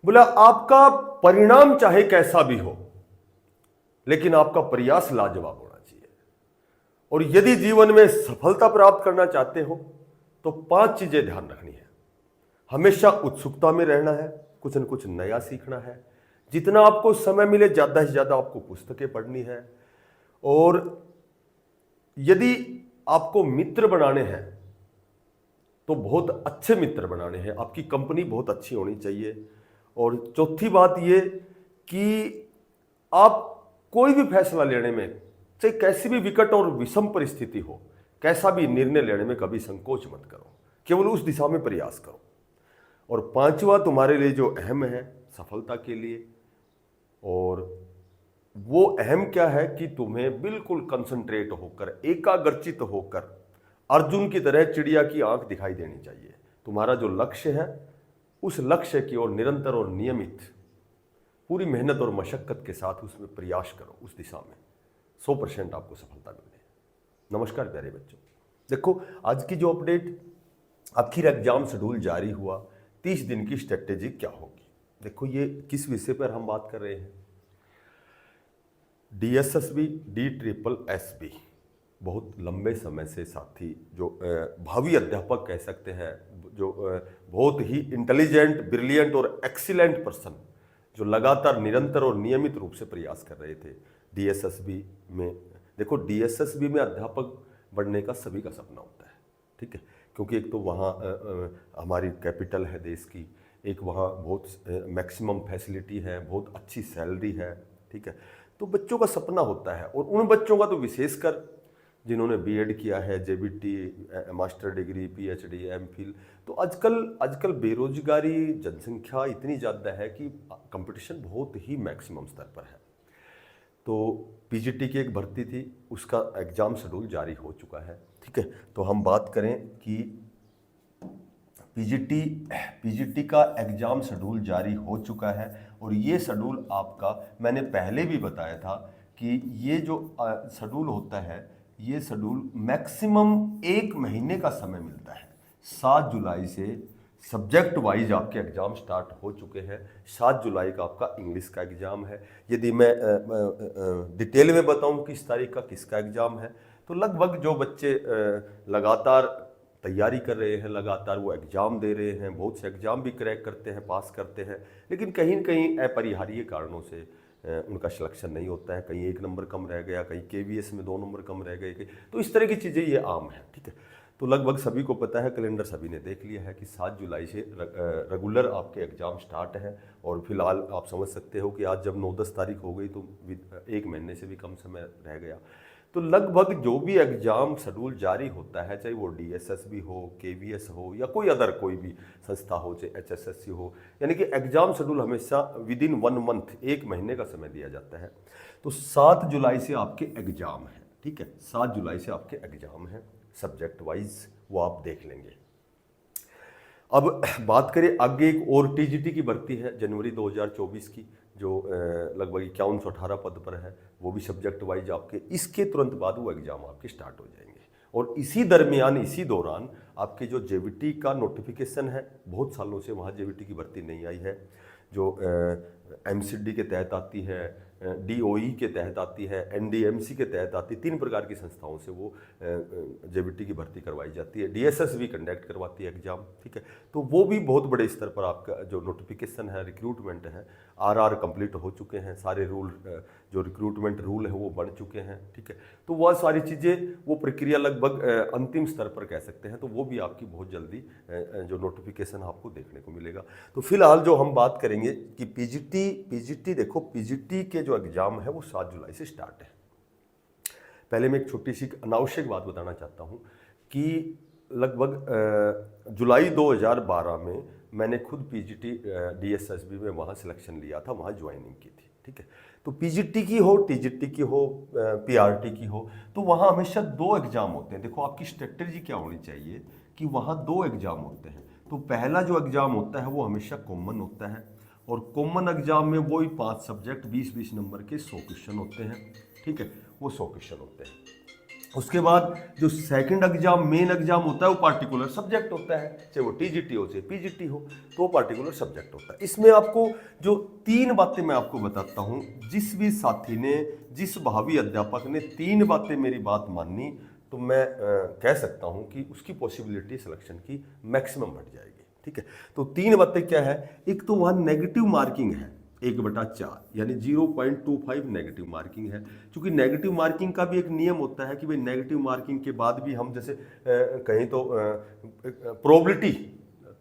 बोला आपका परिणाम चाहे कैसा भी हो, लेकिन आपका प्रयास लाजवाब होना चाहिए। और यदि जीवन में सफलता प्राप्त करना चाहते हो तो 5 चीजें ध्यान रखनी है। हमेशा उत्सुकता में रहना है, कुछ न कुछ नया सीखना है, जितना आपको समय मिले ज्यादा से ज्यादा आपको पुस्तकें पढ़नी है। और यदि आपको मित्र बनाने हैं तो बहुत अच्छे मित्र बनाने हैं, आपकी कंपनी बहुत अच्छी होनी चाहिए। और चौथी बात ये कि आप कोई भी फैसला लेने में, चाहे कैसी भी विकट और विषम परिस्थिति हो, कैसा भी निर्णय लेने में कभी संकोच मत करो, केवल उस दिशा में प्रयास करो। और पांचवा तुम्हारे लिए जो अहम है सफलता के लिए, और वो अहम क्या है कि तुम्हें बिल्कुल कंसंट्रेट होकर, एकाग्रचित होकर अर्जुन की तरह चिड़िया की आंख दिखाई देनी चाहिए। तुम्हारा जो लक्ष्य है उस लक्ष्य की ओर निरंतर और नियमित पूरी मेहनत और मशक्कत के साथ उसमें प्रयास करो, उस दिशा में 100% आपको सफलता मिले। नमस्कार प्यारे बच्चों, देखो आज की जो अपडेट, आखिर एग्जाम शेड्यूल जारी हुआ, 30 दिन की स्ट्रेटेजी क्या होगी। देखो ये किस विषय पर हम बात कर रहे हैं, DSSB DSSS बहुत लंबे समय से साथी, जो भावी अध्यापक कह सकते हैं, जो बहुत ही इंटेलिजेंट, ब्रिलियंट और एक्सीलेंट पर्सन, जो लगातार निरंतर और नियमित रूप से प्रयास कर रहे थे DSSB में। देखो DSSB में अध्यापक बनने का सभी का सपना होता है, ठीक है, क्योंकि एक तो वहाँ हमारी कैपिटल है देश की, एक वहाँ बहुत मैक्सिमम फैसिलिटी है, बहुत अच्छी सैलरी है, ठीक है। तो बच्चों का सपना होता है, और उन बच्चों का तो विशेषकर जिन्होंने BEd किया है, JBT, master degree, PhD, MPhil। तो आजकल बेरोजगारी, जनसंख्या इतनी ज़्यादा है कि कंपटीशन बहुत ही मैक्सिमम स्तर पर है। तो PGT की एक भर्ती थी, उसका एग्ज़ाम शेड्यूल जारी हो चुका है, ठीक है। तो हम बात करें कि PGT का एग्ज़ाम शेड्यूल जारी हो चुका है। और ये शेड्यूल आपका, मैंने पहले भी बताया था कि ये जो शेड्यूल होता है, ये शेड्यूल मैक्सिमम 1 महीने का समय मिलता है। 7 जुलाई से सब्जेक्ट वाइज आपके एग्ज़ाम स्टार्ट हो चुके हैं। 7 जुलाई का आपका इंग्लिश का एग्ज़ाम है। यदि मैं डिटेल में बताऊं किस तारीख का किसका एग्ज़ाम है, तो लगभग जो बच्चे लगातार तैयारी कर रहे हैं, लगातार वो एग्ज़ाम दे रहे हैं, बहुत से एग्ज़ाम भी क्रैक करते हैं, पास करते हैं, लेकिन कहीं न कहीं अपरिहार्य कारणों से उनका सिलेक्शन नहीं होता है। कहीं 1 नंबर कम रह गया, कहीं KVS में 2 नंबर कम रह गए, तो इस तरह की चीज़ें ये आम है, ठीक है। तो लगभग सभी को पता है, कैलेंडर सभी ने देख लिया है कि 7 जुलाई से रेगुलर आपके एग्ज़ाम स्टार्ट हैं। और फिलहाल आप समझ सकते हो कि आज जब 9-10 तारीख हो गई तो 1 महीने से भी कम समय रह गया। तो लगभग जो भी एग्ज़ाम शेड्यूल जारी होता है, चाहे वो DSSB हो, KVS हो, या कोई अदर कोई भी संस्था हो, चाहे HSSC हो, यानी कि एग्ज़ाम शेड्यूल हमेशा विदिन 1 मंथ, 1 महीने का समय दिया जाता है। तो 7 जुलाई से आपके एग्ज़ाम हैं, ठीक है, 7 जुलाई से आपके एग्ज़ाम हैं सब्जेक्ट वाइज, वो आप देख लेंगे। अब बात करें आगे, एक और TGT की भर्ती है जनवरी 2024 की, जो लगभग 5118 पद पर है, वो भी सब्जेक्ट वाइज आपके, इसके तुरंत बाद वो एग्ज़ाम आपके स्टार्ट हो जाएंगे। और इसी दरमियान, इसी दौरान आपके जो JBT का नोटिफिकेशन है, बहुत सालों से वहाँ JBT की भर्ती नहीं आई है, जो MCD के तहत आती है, DOE के तहत आती है, NDMC के तहत आती है, 3 प्रकार की संस्थाओं से वो JBT की भर्ती करवाई जाती है। DSS भी कंडक्ट करवाती है एग्ज़ाम, ठीक है। तो वो भी बहुत बड़े स्तर पर आपका जो नोटिफिकेशन है, रिक्रूटमेंट है, RR कंप्लीट हो चुके हैं, सारे रूल, जो रिक्रूटमेंट रूल है वो बन चुके हैं, ठीक है। तो वह सारी चीज़ें, वो प्रक्रिया लगभग अंतिम स्तर पर कह सकते हैं। तो वो भी आपकी बहुत जल्दी जो नोटिफिकेशन आपको देखने को मिलेगा। तो फिलहाल जो हम बात करेंगे कि PGT देखो, PGT के जो एग्ज़ाम है वो 7 जुलाई से स्टार्ट है। पहले मैं एक छोटी सी अनावश्यक बात बताना चाहता हूँ कि लगभग जुलाई 2012 में मैंने खुद PGT DSSB में वहाँ सिलेक्शन लिया था, वहाँ ज्वाइनिंग की थी, ठीक है। तो PGT की हो, TGT की हो, PRT की हो, तो वहाँ हमेशा 2 एग्ज़ाम होते हैं। देखो आपकी स्ट्रेटजी क्या होनी चाहिए कि वहाँ 2 एग्ज़ाम होते हैं। तो पहला जो एग्ज़ाम होता है वो हमेशा कॉमन होता है, और कॉमन एग्ज़ाम में वही 5 सब्जेक्ट 20-20 नंबर के 100 क्वेश्चन होते हैं, ठीक है, वो 100 क्वेश्चन होते हैं। उसके बाद जो सेकंड एग्जाम मेन एग्जाम होता है वो पार्टिकुलर सब्जेक्ट होता है, चाहे वो टीजीटी हो चाहे पीजीटी हो, तो वो पार्टिकुलर सब्जेक्ट होता है। इसमें आपको जो 3 बातें मैं आपको बताता हूं, जिस भी साथी ने, जिस भावी अध्यापक ने 3 बातें मेरी बात मानी, तो मैं कह सकता हूं कि उसकी पॉसिबिलिटी सिलेक्शन की मैक्सिमम बढ़ जाएगी। ठीक है, तो 3 बातें क्या है। एक तो वहां नेगेटिव मार्किंग है 1/4, यानी 0.25 नेगेटिव मार्किंग है। क्योंकि नेगेटिव मार्किंग का भी एक नियम होता है कि भाई नेगेटिव मार्किंग के बाद भी हम जैसे कहीं तो प्रोबेबिलिटी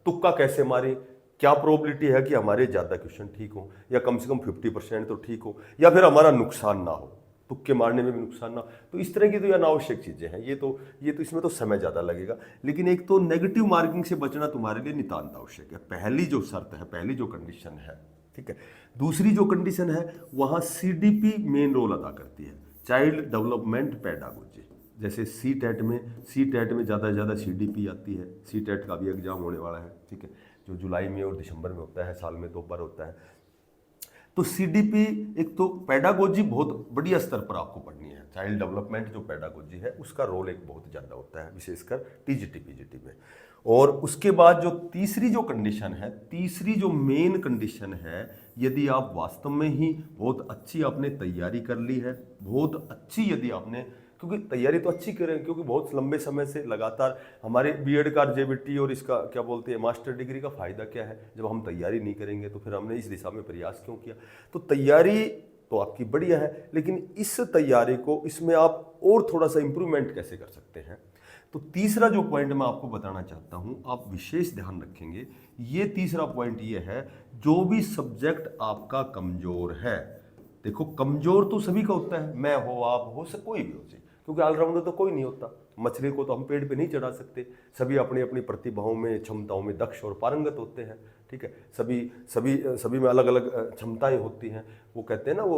तुक्का कैसे मारे, क्या प्रोबेबिलिटी है कि हमारे ज़्यादा क्वेश्चन ठीक हो, या कम से कम 50% तो ठीक हो, या फिर हमारा नुकसान ना हो, तुक्के मारने में भी नुकसान ना। तो इस तरह की तो ये अनावश्यक चीज़ें हैं, ये तो इसमें तो समय ज़्यादा लगेगा। लेकिन एक तो नेगेटिव मार्किंग से बचना तुम्हारे लिए नितांत आवश्यक है, पहली जो शर्त है, पहली जो कंडीशन है। ठीक है, दूसरी जो कंडीशन है वहाँ सीडीपी मेन रोल अदा करती है, चाइल्ड डेवलपमेंट पेडागोजी। जैसे सी टेट में ज़्यादा से ज़्यादा सीडीपी आती है। सी टेट का भी एग्जाम होने वाला है, ठीक है, जो जुलाई में और दिसंबर में होता है, साल में 2 बार होता है। तो सीडीपी, एक तो पेडागोजी बहुत बढ़िया स्तर पर आपको पढ़नी है। चाइल्ड डेवलपमेंट जो पेडागोजी है उसका रोल एक बहुत ज़्यादा होता है, विशेषकर टीजीटी पीजीटी में। और उसके बाद जो तीसरी जो कंडीशन है, तीसरी जो मेन कंडीशन है, यदि आप वास्तव में ही बहुत अच्छी आपने तैयारी कर ली है, बहुत अच्छी यदि आपने, क्योंकि तैयारी तो अच्छी करें, क्योंकि बहुत लंबे समय से लगातार हमारे बीएड का जेबीटी और इसका क्या बोलते हैं मास्टर डिग्री का फ़ायदा क्या है, जब हम तैयारी नहीं करेंगे तो फिर हमने इस दिशा में प्रयास क्यों किया। तो तैयारी तो आपकी बढ़िया है, लेकिन इस तैयारी को, इसमें आप और थोड़ा सा इम्प्रूवमेंट कैसे कर सकते हैं। तो तीसरा जो पॉइंट मैं आपको बताना चाहता हूं, आप विशेष ध्यान रखेंगे, ये तीसरा पॉइंट ये है, जो भी सब्जेक्ट आपका कमजोर है, देखो कमजोर तो सभी का होता है, मैं हो, आप हो, सब कोई भी हो जाए, क्योंकि ऑलराउंडर तो कोई नहीं होता। मछली को तो हम पेड़ पे नहीं चढ़ा सकते, सभी अपनी अपनी प्रतिभाओं में, क्षमताओं में दक्ष और पारंगत होते हैं। ठीक है, सभी सभी सभी में अलग अलग क्षमताएं होती हैं। वो कहते हैं ना, वो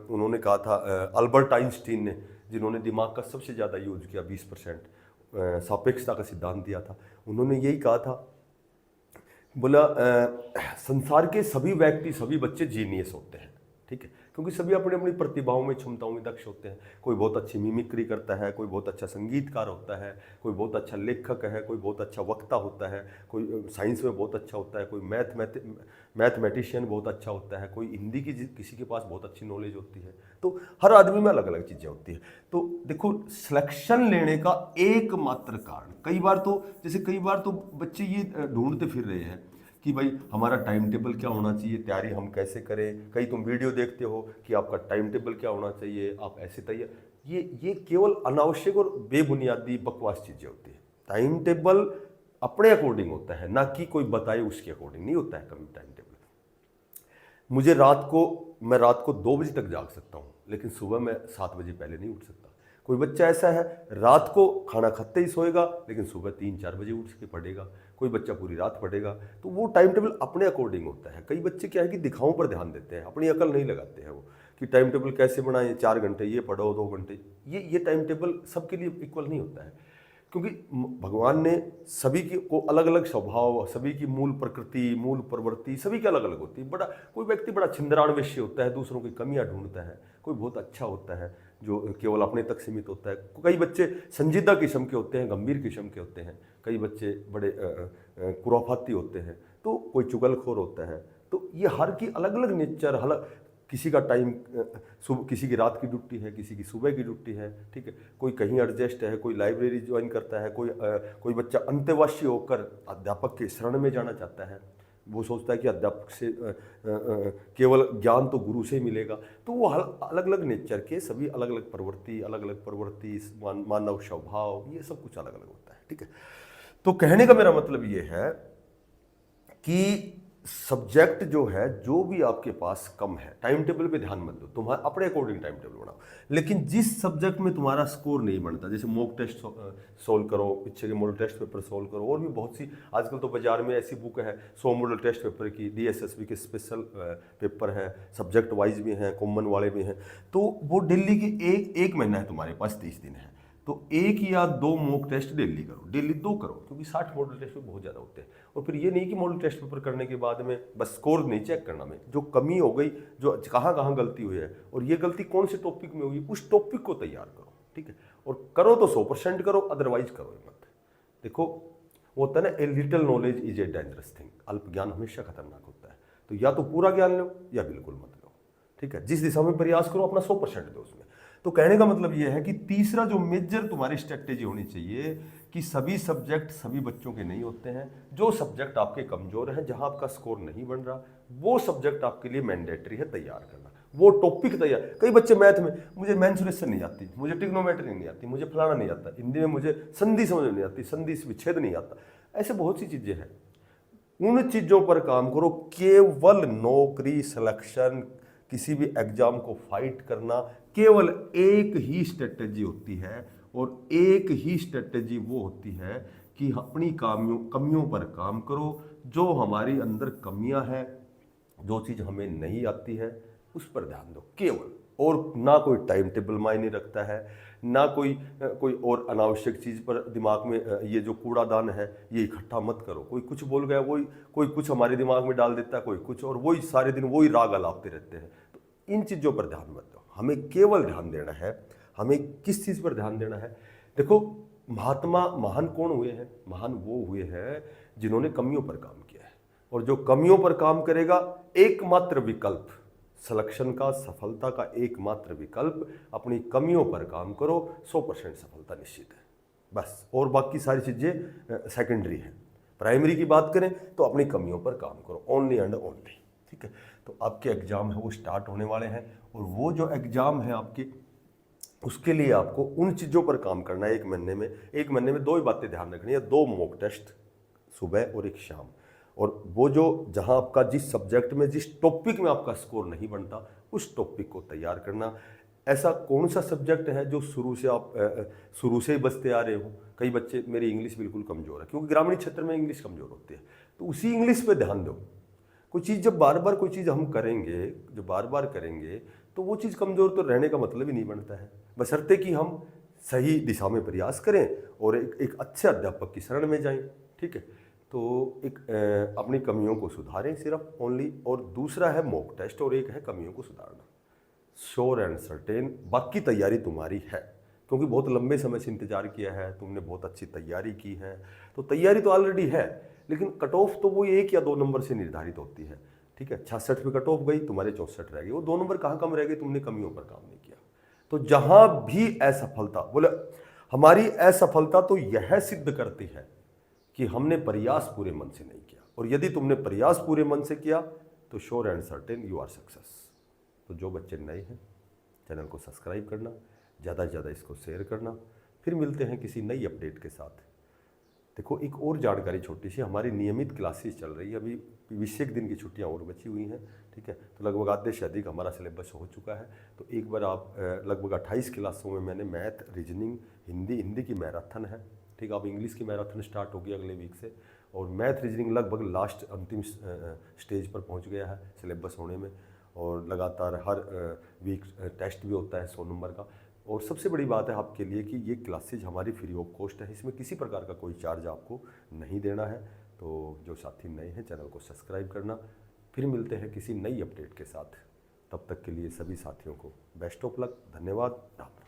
उन्होंने कहा था अल्बर्ट आइंस्टीन ने, जिन्होंने दिमाग का सबसे ज़्यादा यूज किया, 20% सापेक्षता का सिद्धांत दिया था, उन्होंने यही कहा था, बोला संसार के सभी व्यक्ति, सभी बच्चे जीनियस होते हैं। ठीक है, क्योंकि सभी अपनी अपनी प्रतिभाओं में, क्षमताओं में दक्ष होते हैं। कोई बहुत अच्छी मिमिक्री करता है, कोई बहुत अच्छा संगीतकार होता है, कोई बहुत अच्छा लेखक है, कोई बहुत अच्छा वक्ता होता है, कोई साइंस में बहुत अच्छा होता है, कोई मैथमेटिशियन बहुत अच्छा होता है, कोई हिंदी की किसी के पास बहुत अच्छी नॉलेज होती है। तो हर आदमी में अलग अलग चीज़ें होती हैं। तो देखो, सिलेक्शन लेने का एकमात्र कारण, कई बार तो बच्चे ये ढूंढते फिर रहे हैं कि भाई हमारा टाइम टेबल क्या होना चाहिए, तैयारी हम कैसे करें। कई तुम वीडियो देखते हो कि आपका टाइम टेबल क्या होना चाहिए, आप ऐसे तैयार, ये केवल अनावश्यक और बेबुनियादी बकवास चीज़ें होती है। टाइम टेबल अपने अकॉर्डिंग होता है, ना कि कोई बताए उसके अकॉर्डिंग नहीं होता है कभी टाइम टेबल। मैं रात को 2 बजे तक जाग सकता हूँ, लेकिन सुबह मैं 7 बजे पहले नहीं उठ सकता। कोई बच्चा ऐसा है, रात को खाना खाते ही सोएगा, लेकिन सुबह 3-4 बजे उठ के पढ़ेगा। कोई बच्चा पूरी रात पढ़ेगा। तो वो टाइम टेबल अपने अकॉर्डिंग होता है। कई बच्चे क्या है कि दिखाओं पर ध्यान देते हैं, अपनी अकल नहीं लगाते हैं वो, कि टाइम टेबल कैसे बनाएं, 4 घंटे ये पढ़ो, 2 घंटे ये टाइम टेबल सबके लिए इक्वल नहीं होता है। क्योंकि भगवान ने सभी को अलग अलग स्वभाव, सभी की मूल प्रकृति, मूल प्रवृत्ति सभी की अलग अलग होती है। कोई व्यक्ति बड़ा छिंदरानवेशी होता है, दूसरों की कमियां ढूंढता है। कोई बहुत अच्छा होता है जो केवल अपने तक सीमित होता है। कई बच्चे संजीदा किस्म के होते हैं, गंभीर किस्म के होते हैं। कई बच्चे बड़े खुराफाती होते हैं। तो कोई चुगलखोर होता है। तो ये हर की अलग अलग नेचर, अलग, किसी का टाइम किसी की रात की ड्यूटी है, किसी की सुबह की ड्यूटी है। ठीक है, कोई कहीं एडजस्ट है, कोई लाइब्रेरी ज्वाइन करता है, कोई बच्चा अंतेवासी होकर अध्यापक के शरण में जाना चाहता है। वो सोचता है कि अध्यापक से केवल ज्ञान तो गुरु से ही मिलेगा। तो वो अलग अलग नेचर के, सभी अलग अलग प्रवृत्ति, मानव स्वभाव, ये सब कुछ अलग अलग होता है। ठीक है, तो कहने का मेरा मतलब ये है कि सब्जेक्ट जो है, जो भी आपके पास कम है, टाइम टेबल पे ध्यान मत दो, तुम्हारा अपने अकॉर्डिंग टाइम टेबल बनाओ। लेकिन जिस सब्जेक्ट में तुम्हारा स्कोर नहीं बनता, जैसे मॉक टेस्ट सोल्व करो, पीछे के मॉडल टेस्ट पेपर सोल्व करो, और भी बहुत सी आजकल तो बाजार में ऐसी बुक है 100 मॉडल टेस्ट पेपर की, DSSB के स्पेशल पेपर है, सब्जेक्ट वाइज भी हैं, कॉमन वाले भी हैं। तो वो डेली की एक महीना है तुम्हारे पास, 30 दिन है, तो 1 या 2 मॉक टेस्ट डेली करो, डेली 2 करो, क्योंकि 60 मॉडल टेस्ट में बहुत ज़्यादा होते हैं। और फिर ये नहीं कि मॉडल टेस्ट पेपर करने के बाद में बस स्कोर नहीं चेक करना, में जो कमी हो गई, जो कहाँ कहाँ गलती हुई है, और ये गलती कौन से टॉपिक में होगी, उस टॉपिक को तैयार करो। ठीक है, और करो तो 100% करो, अदरवाइज करो ही मत। देखो वो होता है ना, a little knowledge is a dangerous thing, अल्प ज्ञान हमेशा खतरनाक होता है। तो या तो पूरा ज्ञान लो या बिल्कुल मत लो, ठीक है। जिस दिशा में प्रयास करो अपना 100% दो उसमें। तो कहने का मतलब ये है कि तीसरा जो मेजर तुम्हारी स्ट्रेटेजी होनी चाहिए कि सभी सब्जेक्ट सभी बच्चों के नहीं होते हैं। जो सब्जेक्ट आपके कमजोर हैं, जहां आपका स्कोर नहीं बन रहा, वो सब्जेक्ट आपके लिए मैंडेटरी है तैयार करना। वो टॉपिक तैयार, कई बच्चे मैथ में मुझे मेंसुरेशन नहीं आती, मुझे ट्रिग्नोमेट्री नहीं आती, मुझे फलाना नहीं आता, हिंदी में मुझे संधि समझ नहीं आती, संधि विच्छेद नहीं आता, ऐसे बहुत सी चीजें हैं। उन चीजों पर काम करो। केवल नौकरी सिलेक्शन, किसी भी एग्जाम को फाइट करना, केवल एक ही स्ट्रेटेजी होती है, और एक ही स्ट्रेटेजी वो होती है कि अपनी कमियों पर काम करो। जो हमारी अंदर कमियां हैं, जो चीज़ हमें नहीं आती है, उस पर ध्यान दो केवल। और ना कोई टाइम टेबल मायने रखता है, ना कोई और अनावश्यक चीज़ पर दिमाग में ये जो कूड़ादान है ये इकट्ठा मत करो। कोई कुछ बोल गया, कोई कुछ हमारे दिमाग में डाल देता है, कोई कुछ, और वही सारे दिन वही राग अलापते रहते हैं। तो इन चीज़ों पर ध्यान मत दो। हमें केवल ध्यान देना है, हमें किस चीज़ पर ध्यान देना है। देखो महात्मा महान कौन हुए हैं? महान वो हुए हैं जिन्होंने कमियों पर काम किया है। और जो कमियों पर काम करेगा, एकमात्र विकल्प सिलेक्शन का, सफलता का एकमात्र विकल्प, अपनी कमियों पर काम करो, 100% सफलता निश्चित है। बस, और बाकी सारी चीज़ें सेकेंडरी हैं। प्राइमरी की बात करें तो अपनी कमियों पर काम करो, ओनली एंड ओनली, ठीक है। तो आपके एग्जाम है वो स्टार्ट होने वाले हैं, और वो जो एग्जाम है आपके, उसके लिए आपको उन चीज़ों पर काम करना है। एक महीने में 2 ही बातें ध्यान रखनी है, 2 मॉक टेस्ट, सुबह और एक शाम। और वो जो जहां आपका जिस सब्जेक्ट में, जिस टॉपिक में आपका स्कोर नहीं बनता, उस टॉपिक को तैयार करना। ऐसा कौन सा सब्जेक्ट है जो शुरू से ही बचते आ रहे हो? कई बच्चे, मेरी इंग्लिश बिल्कुल कमज़ोर है, क्योंकि ग्रामीण क्षेत्र में इंग्लिश कमज़ोर होती है, तो उसी इंग्लिश पे ध्यान दो। कोई चीज़ जब बार बार कोई चीज़ हम करेंगे, जो बार बार करेंगे, तो वो चीज़ कमज़ोर तो रहने का मतलब ही नहीं बनता है। बशर्ते कि हम सही दिशा में प्रयास करें और एक अच्छे अध्यापक की शरण में जाएं, ठीक है। तो एक अपनी कमियों को सुधारें सिर्फ, ओनली। और दूसरा है मॉक टेस्ट, और एक है कमियों को सुधारना। श्योर एंड सर्टेन बाकी तैयारी तुम्हारी है, क्योंकि बहुत लंबे समय से इंतजार किया है, तुमने बहुत अच्छी तैयारी की है, तो तैयारी तो ऑलरेडी है। लेकिन कट ऑफ तो वो 1 या 2 नंबर से निर्धारित होती है, ठीक है। 66 पे कट ऑफ गई, तुम्हारे 64 रह गए, वो 2 नंबर कहाँ कम रह गए? तुमने कमियों पर काम नहीं किया। तो जहां भी असफलता, बोले हमारी असफलता तो यह सिद्ध करती है कि हमने प्रयास पूरे मन से नहीं किया, और यदि तुमने प्रयास पूरे मन से किया तो sure and certain you are success. तो जो बच्चे नए हैं, चैनल को सब्सक्राइब करना, ज़्यादा से ज़्यादा इसको शेयर करना। फिर मिलते हैं किसी नई अपडेट के साथ। देखो एक और जानकारी छोटी सी, हमारी नियमित क्लासेस चल रही है, अभी 20 दिन की छुट्टियां और बची हुई हैं, ठीक है। तो लगभग आधे से अधिक हमारा सिलेबस हो चुका है। तो एक बार आप लगभग 28 क्लासों में मैंने मैथ, रीजनिंग, हिंदी की मैराथन है, ठीक है। अब इंग्लिश की मैराथन स्टार्ट होगी अगले वीक से, और मैथ रीजनिंग लगभग लास्ट अंतिम स्टेज पर पहुँच गया है सिलेबस होने में, और लगातार हर वीक टेस्ट भी होता है 100 नंबर का। और सबसे बड़ी बात है आपके लिए कि ये क्लासेज हमारी फ्री ऑफ कॉस्ट है, इसमें किसी प्रकार का कोई चार्ज आपको नहीं देना है। तो जो साथी नए हैं, चैनल को सब्सक्राइब करना। फिर मिलते हैं किसी नई अपडेट के साथ, तब तक के लिए सभी साथियों को बेस्ट ऑफ लक। धन्यवाद। राम राम।